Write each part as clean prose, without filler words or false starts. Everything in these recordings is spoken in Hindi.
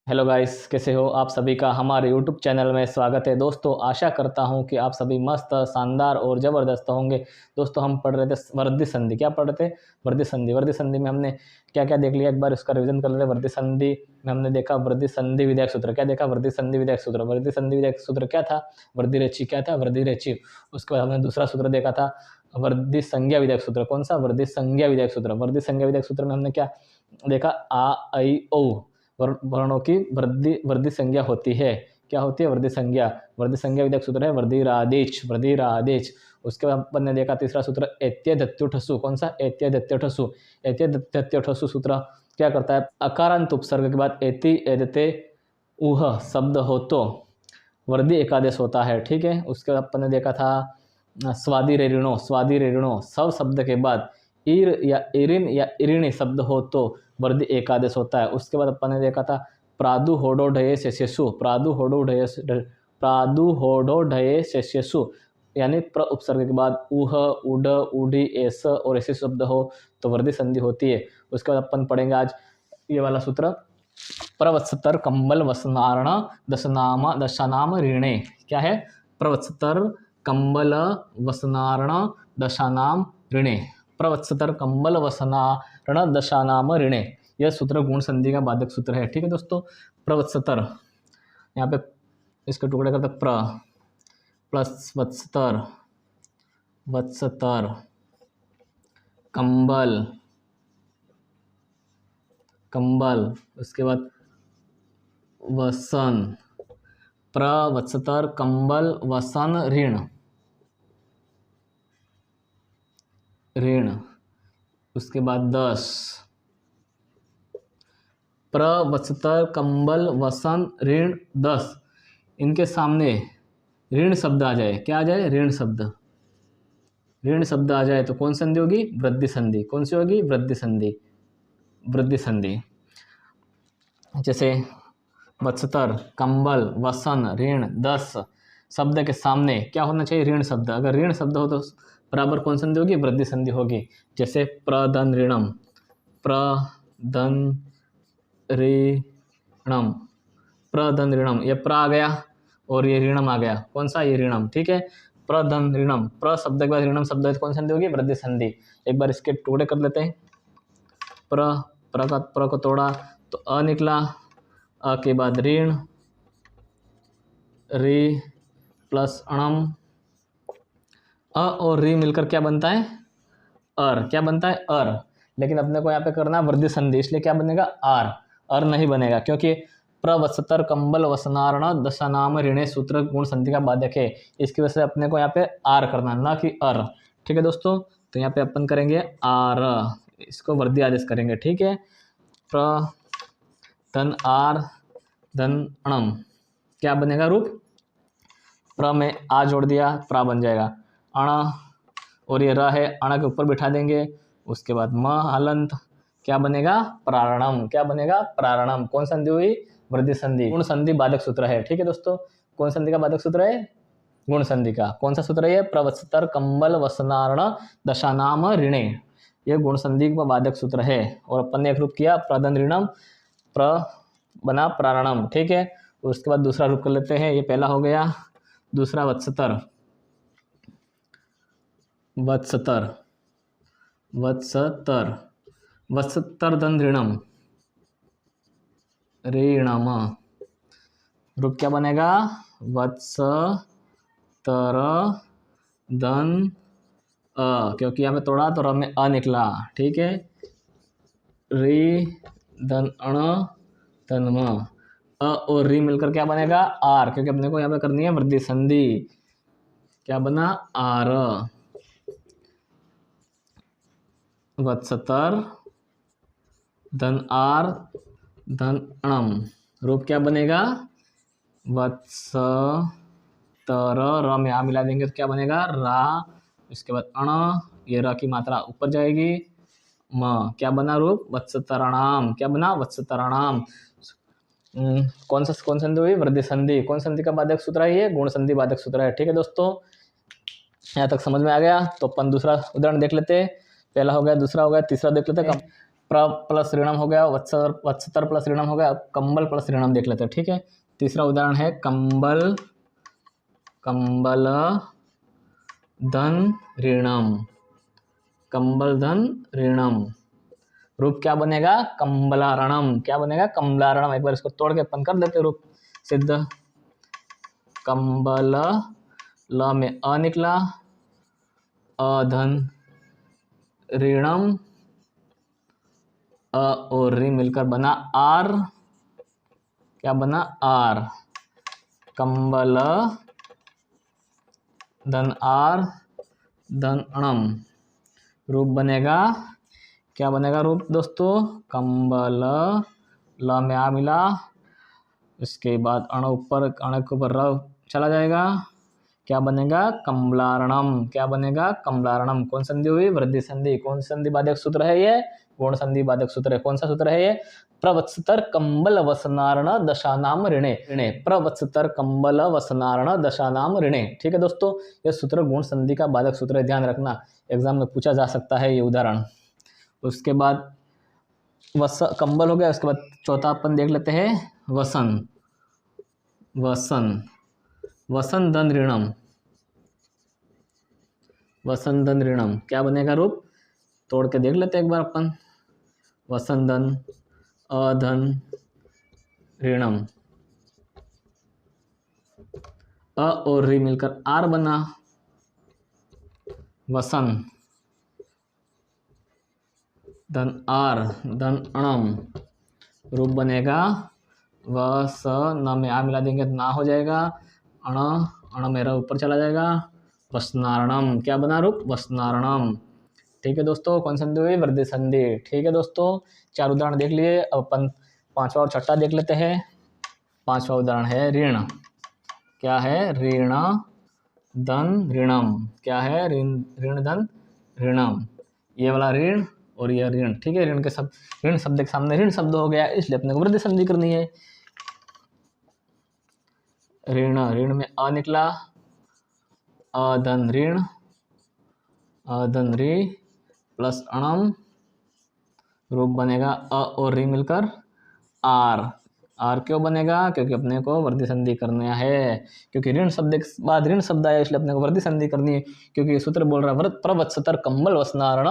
हेलो गाइस, कैसे हो आप सभी का हमारे यूट्यूब चैनल में स्वागत है। दोस्तों, आशा करता हूं कि आप सभी मस्त, शानदार और ज़बरदस्त होंगे। दोस्तों, हम पढ़ रहे थे वर्दी संधि। क्या पढ़ रहे थे? वर्दी संधि। वर्दी संधि में हमने क्या क्या देख लिया, एक बार उसका रिवीजन कर लेते हैं। वर्दी संधि में हमने देखा वर्दी संधि विधायक सूत्र। क्या देखा? वर्दी संधि विधायक सूत्र। वर्दी संधि विधायक सूत्र क्या था? वर्दी रेचि। क्या था? वर्दी रेचि। उसके बाद हमने दूसरा सूत्र देखा था वर्दी संज्ञा विधायक सूत्र। कौन सा? वर्दी संज्ञा विधायक सूत्र। वर्दी संज्ञा विधायक सूत्र में हमने क्या देखा? आ, ऐ, ओ वर्णों की वर्दी संज्ञा होती है। क्या होती है? वर्दी संज्ञा। वर्दी संज्ञा विधायक सूत्र है वर्दिरादेश। वर्दिरादेश। उसके बाद अपन ने देखा तीसरा सूत्र एत्यदत्युठसु। कौन सा? एत्यदत्युठसु। एत्यदत्युठसु सूत्र क्या करता है? अकारांत उपसर्ग के बाद एति एदते उह शब्द हो तो वर्दी एकादेश होता है। ठीक है। उसके बाद अपन ने देखा था स्वादि रेऋणो। स्वादि रेऋणो सब शब्द के बाद ईर या इरिन या इरिणी शब्द हो तो वर्दी एकादेश होता है। उसके बाद अपन ने देखा था प्रादुहोडोढये शेष्यसु। प्रादुहोडोढये शेष्यसु यानी प्र उपसर्ग के बाद उह, उड, उडी, एस और ऐसे शब्द हो तो वर्दी संधि होती है। उसके बाद अपन पढ़ेंगे आज ये वाला सूत्र प्रवत्सतर कंबल वसनारण दशनाम ऋणे। क्या है? प्रवत्सतर कंबल वसनारण दशानाम ऋणे। प्रवत्सतर कंबल वसनारण दशानाम ऋणे। यह सूत्र गुण संधि का बाधक सूत्र है। ठीक है दोस्तों। प्रवत्सतर, यहाँ पे इसके टुकड़े करते प्लस वत्सतर, वत्सतर कंबल, कंबल। उसके बाद वसन। प्रवत्सतर कंबल वसन ऋण, ऋण। उसके बाद 10 प्रवत्सतर कंबल वसन ऋण 10। इनके सामने ऋण शब्द आ जाए। क्या आ जाए? ऋण शब्द। ऋण शब्द आ जाए तो कौन संधि होगी? वृद्धि संधि। कौन सी होगी? वृद्धि संधि। वृद्धि संधि। जैसे वत्सतर कंबल वसन ऋण 10 शब्द के सामने क्या होना चाहिए? ऋण शब्द। अगर ऋण शब्द हो तो बराबर कौन संधि होगी? वृद्धि संधि होगी। जैसे प्रदन ऋणम, प्रदन ऋणम, प्रदन ऋणम। ये प्र आ गया और ये ऋणम आ गया। कौन सा? ये ऋणम। ठीक है। प्रदन ऋणम। प्र शब्द के बाद ऋणम शब्द है तो कौन संधि होगी? वृद्धि संधि। एक बार इसके टुकड़े कर लेते हैं। प्र को तोड़ा तो अ निकला। अ के बाद ऋण, रि प्लस अणम। अ और रि मिलकर क्या बनता है? अर। क्या बनता है? अर। लेकिन अपने को यहाँ पे करना है वृद्धि संधि, इसलिए क्या बनेगा? आर। अर नहीं बनेगा क्योंकि प्रवत्सतर कंबल वसनारण दशानाम ऋणे सूत्र गुण संधि का बाधक है। इसकी वजह से अपने को यहाँ पे आर करना, ना कि अर। ठीक है दोस्तों। तो यहाँ पे अपन करेंगे आर, इसको वृद्धि आदेश करेंगे। ठीक है। प्र धन आर धन अणम। क्या बनेगा रूप? प्र में आ जोड़ दिया, प्रा बन जाएगा। अण और ये र है, अण के ऊपर बिठा देंगे। उसके बाद म हलंत। क्या बनेगा? प्रारणम। क्या बनेगा? प्रारणम। कौन संधि हुई? वृद्धि संधि। गुण संधि बाधक सूत्र है। ठीक है दोस्तों। कौन संधि का बाधक सूत्र है? गुण संधि का। कौन सा सूत्र है ये? प्रवत्सतर कंबल वसनारण दशानाम ऋणे। ये गुण संधि का बाधक सूत्र है। और अपन ने एक रूप किया प्रदन ऋणम, प्र बना प्रारणम। ठीक है। उसके बाद दूसरा रूप कर लेते हैं। ये पहला हो गया। दूसरा वत्सतर, वत्सतर, वत्सतर, वत्सतर धन ऋणम, ऋणम। रूप क्या बनेगा? वत्सतर धन अ, क्योंकि यहाँ पे तोड़ा तो र में अ निकला। ठीक है। रि धन अण धन म। अ और रि मिलकर क्या बनेगा? आर, क्योंकि अपने को यहाँ पे करनी है वृद्धि संधि। क्या बना? आर। वत्सतर धन आर धन अणम। रूप क्या बनेगा? वत्सतर, र में आ मिला देंगे तो क्या बनेगा? रा। इसके बाद अण, ये र की मात्रा ऊपर जाएगी। म क्या बना रूप? वत्सतरणाम। क्या बना? वत्सतरणाम। कौन संधि हुई? वृद्धि संधि। कौन संधि का बाधक सूत्र है ये? गुण संधि बाधक सूत्र है। ठीक है दोस्तों। यहाँ तक समझ में आ गया। तो अपन दूसरा उदाहरण देख लेते हैं। पहला हो गया, दूसरा हो गया, तीसरा देख लेते हैं। प्र प्लस ऋणम हो गया, वत्सतर प्लस ऋणम हो गया। अब कंबल प्लस ऋणम देख लेते हैं, ठीक है। तीसरा उदाहरण है कंबल धन ऋणम, कंबल धन ऋणम। रूप क्या बनेगा? कम्बलारणम। क्या बनेगा? कम्बलारणम। एक बार इसको तोड़ के अपन कर देते रूप सिद्ध। कंबल, ल में अ निकला, अधन ऋणम, अ और ऋ मिलकर बना आर। क्या बना? आर। कंबल धन आर धन अणम। रूप बनेगा, क्या बनेगा रूप दोस्तों? कंबल, ल में आ मिला, इसके बाद अण ऊपर, अण के ऊपर र चला जाएगा। क्या बनेगा? कम्बलारणम। क्या बनेगा? कम्बलारणम। कौन संधि हुई? वृद्धि संधि। कौन संधि बाधक सूत्र है ये? गुण संधि बाधक सूत्र है। कौन सा सूत्र है ये? प्रवत्सतर कंबल वसनारण दशानाम ऋणे। प्रवत्सतर कंबल वसनारण दशानाम ऋणे। ठीक है दोस्तों, यह सूत्र गुण संधि का बाधक सूत्र है, ध्यान रखना, एग्जाम में पूछा जा सकता है ये उदाहरण। उसके बाद कंबल हो गया। उसके बाद चौथा अपन देख लेते हैं वसन धन ऋणम। वसन धन ऋणम क्या बनेगा रूप? तोड़ के देख लेते हैं एक बार अपन। वसन धन अधन ऋणम, अ और ऋ मिलकर आर बना। वसन धन आर धन अणम। रूप बनेगा वस, न में आ मिला देंगे तो ना हो जाएगा, अण मेरा ऊपर चला जाएगा, वसनारणम। क्या बना रूप? वसनारणम। ठीक है दोस्तों, कौन संधि हुई? वृद्धि संधि। ठीक है दोस्तों, 4 उदाहरण देख लिए। अब अपन 5वां और 6ठा देख लेते हैं। 5वां उदाहरण है ऋण। क्या है? ऋण धन ऋणम। क्या है? ऋण धन ऋणम। ये वाला ऋण और यह ऋण, ठीक है। ऋण के शब्द, ऋण शब्द के सामने ऋण शब्द हो गया, इसलिए अपने को वृद्धि संधि करनी है। ऋण में अ निकला, अधन ऋण, अधन ऋ प्लस अणम। रूप बनेगा अ और ऋ मिलकर आर। आर क्यों बनेगा? क्योंकि अपने को वृद्धि संधि करना है, क्योंकि ऋण शब्द के बाद ऋण शब्द आया, इसलिए अपने को वृद्धि संधि करनी है। क्योंकि ये सूत्र बोल रहा है प्रवत्सतर कंबल वसनारण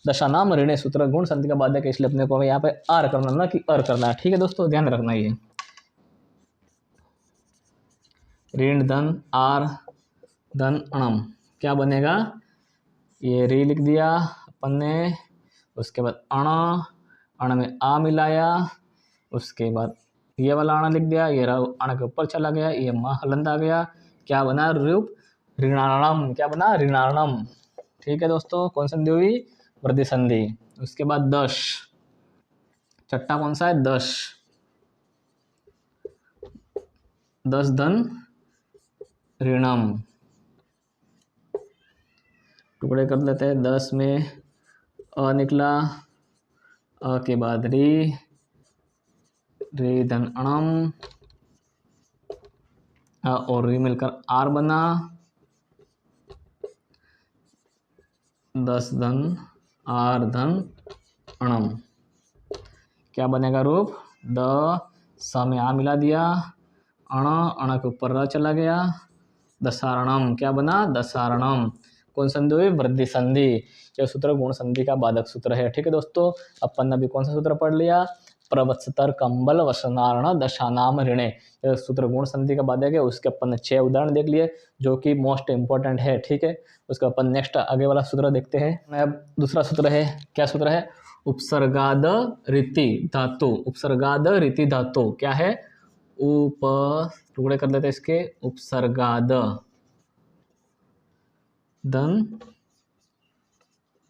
दशानाम ऋणे। सूत्र गुण संधि का बाधक है, इसलिए अपने को यहाँ पे आर करना, ना कि अर करना है। ठीक है दोस्तों, ध्यान रखना ये। ऋण धन आर धन अणम क्या बनेगा? ये री लिख दिया अपन ने। उसके बाद अण में आ मिलाया। उसके बाद ये वाला अण लिख दिया, ये अण के ऊपर चला गया, ये म हलंत आ गया। क्या बना रूप? ऋणारणम। क्या बना? ऋणारणम। ठीक है दोस्तों, कौन संधि हुई? वृद्धि संधि। उसके बाद 10, छठा कौन सा है? 10 धन ऋणम। टुकड़े कर लेते हैं। 10 में अ निकला, अ के बाद री धन अणम, अ और री मिलकर आर बना। 10 धन आर धन अणम। क्या बनेगा रूप? द स में आ मिला दिया, अण के ऊपर र चला गया, दशारणम। क्या बना? दशारणम। कौन संधि हुई? वृद्धि संधि। यह सूत्र गुण संधि का बाधक सूत्र है। ठीक है दोस्तों, अपन ने अभी कौन सा सूत्र पढ़ लिया? प्रवत्सतर कंबल वसनारण दशानाम ऋणे। यह सूत्र गुण संधि का बाधक है। उसके अपन ने 6 उदाहरण देख लिए, जो कि मोस्ट इंपॉर्टेंट है। ठीक है, उसका अपन नेक्स्ट आगे वाला सूत्र देखते हैं। अब दूसरा सूत्र है, क्या सूत्र है? उपसर्गाद रीति धातु। उपसर्गाद रीति धातु क्या है? टुकड़े कर लेते हैं इसके। उपसर्गाद धन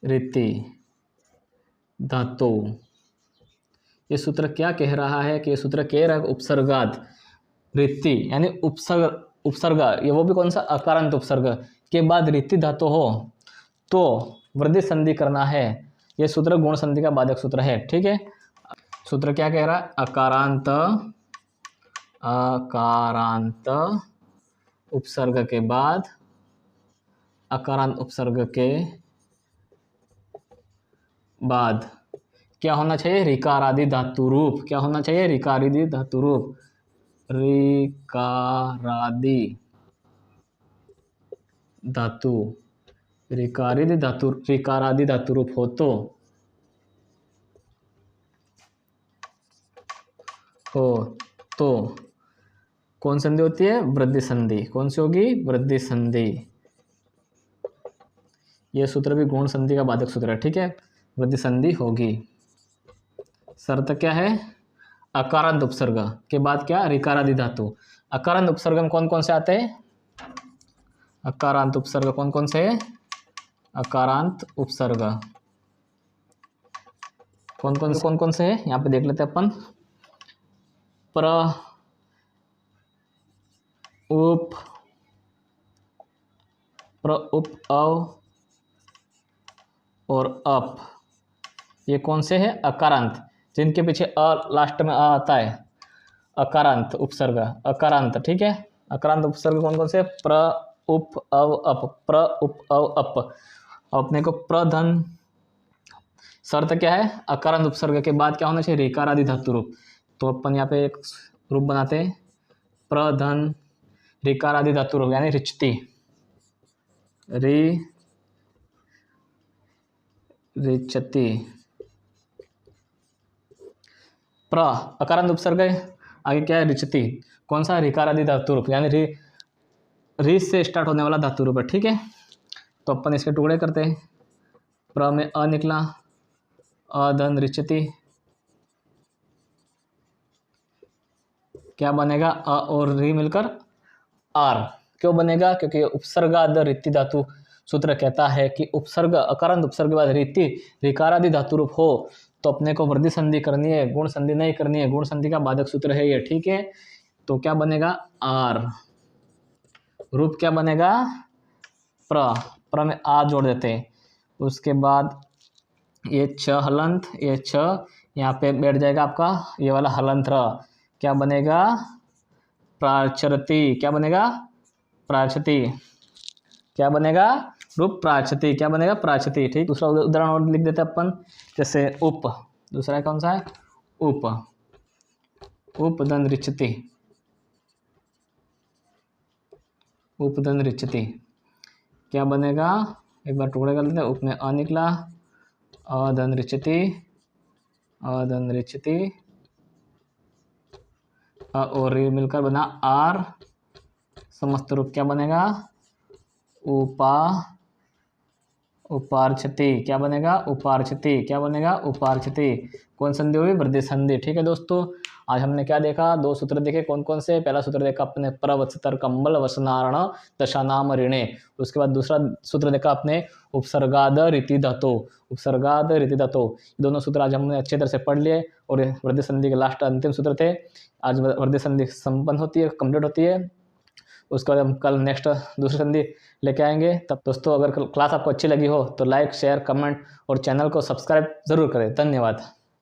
रीति धातु। ये सूत्र क्या कह रहा है? कि ये सूत्र कह रहा है उपसर्गाद रीति, यानी उपसर्ग, ये वो भी कौन सा? अकारांत उपसर्ग के बाद रीति धातु हो तो वृद्धि संधि करना है। ये सूत्र गुण संधि का बाधक सूत्र है। ठीक है, सूत्र क्या कह रहा है? अकारांत उपसर्ग के बाद, अकारांत उपसर्ग के बाद क्या होना चाहिए, ऋकारादि धातु रूप। क्या होना चाहिए, ऋकारादि धातु रूप, ऋकारादि धातु, ऋकारादि धातु, ऋकारादि धातु रूप हो तो कौन संधि होती है, वृद्धि संधि। कौन सी होगी, वृद्धि संधि। यह सूत्र भी गुण संधि का बाधक सूत्र है, ठीक है, वृद्धि संधि होगी। शर्त क्या है, अकारांत उपसर्ग के बाद क्या, ऋकारादि धातु। अकारांत उपसर्ग में कौन कौन से आते हैं, अकारांत उपसर्ग कौन कौन से है, अकारांत उपसर्ग कौन कौन से है, यहाँ पे देख लेते हैं अपन। प्र, उप, अव और अप, ये कौन से हैं, अकारांत, जिनके पीछे अ लास्ट में आ आता है, अकारांत उपसर्ग, अकारांत, ठीक है। अकारांत उपसर्ग कौन कौन से, प्र, उप, अव, अप, प्र, उप, अव, अप। अपने को प्रधन, शर्त क्या है, अकारांत उपसर्ग के बाद क्या होना चाहिए, ऋकारादि धातु रूप। तो अपन यहाँ पे एक रूप बनाते हैं, प्रधन ऋकारादि धातु रूप, यानी रिचती, रिचती। प्र अकारांत उपसर्ग है, आगे क्या है, रिचती, कौन सा, ऋकारादि धातु रूप, यानी रि से स्टार्ट होने वाला धातु रूप है, ठीक है। तो अपन इसके टुकड़े करते हैं, प्र में अ निकला, अधन रिचती, क्या बनेगा, अ और रि मिलकर आर। क्यों बनेगा, क्योंकि उपसर्गाद रीति धातु सूत्र कहता है कि उपसर्ग, अकारांत उपसर्ग के बाद रीति ऋकारादि धातु रूप हो तो अपने को वृद्धि संधि करनी है, गुण संधि नहीं करनी है। गुण संधि का बाधक सूत्र है ये, ठीक है। तो क्या बनेगा, आर, रूप क्या बनेगा, प्र में आ जोड़ देते हैं, उसके बाद ये छ हलंत, ये छ यहाँ पे बैठ जाएगा आपका ये वाला हलंत र, क्या बनेगा, प्राचरति। क्या बनेगा, प्राचति। क्या बनेगा, रूप प्राचति, क्या बनेगा, प्राचति, ठीक। दूसरा उदाहरण और लिख देते हैं अपन, जैसे उप, दूसरा कौन सा है, उप, उपदन रिचति, उपदन रिचति, क्या बनेगा, एक बार टुकड़े कर लेते हैं, उप में अ निकला, अदन रिचति, अदन रिचति, अ और रि मिलकर बना आर, समस्त रूप क्या बनेगा, उपार्चति। क्या बनेगा, उपार्चति, क्या बनेगा, उपार्चति। कौन संधि हुई, वृद्धि संधि, ठीक है दोस्तों। आज हमने क्या देखा, दो सूत्र देखे, कौन कौन से, पहला सूत्र देखा अपने प्रवत्सतर कंबल वसनारण दशानाम ऋणे, उसके बाद दूसरा सूत्र देखा अपने उपसर्गाद रीति धातु, उपसर्गाद रीति धातु। दोनों सूत्र आज हमने अच्छे तरह से पढ़ लिए और वृद्धि संधि के लास्ट अंतिम सूत्र थे। आज वृद्धि संधि संपन्न होती है, कंप्लीट होती है। उसके बाद हम कल नेक्स्ट दूसरी संधि लेके आएंगे। तब दोस्तों अगर क्लास आपको अच्छी लगी हो तो लाइक, शेयर, कमेंट और चैनल को सब्सक्राइब जरूर करें। धन्यवाद।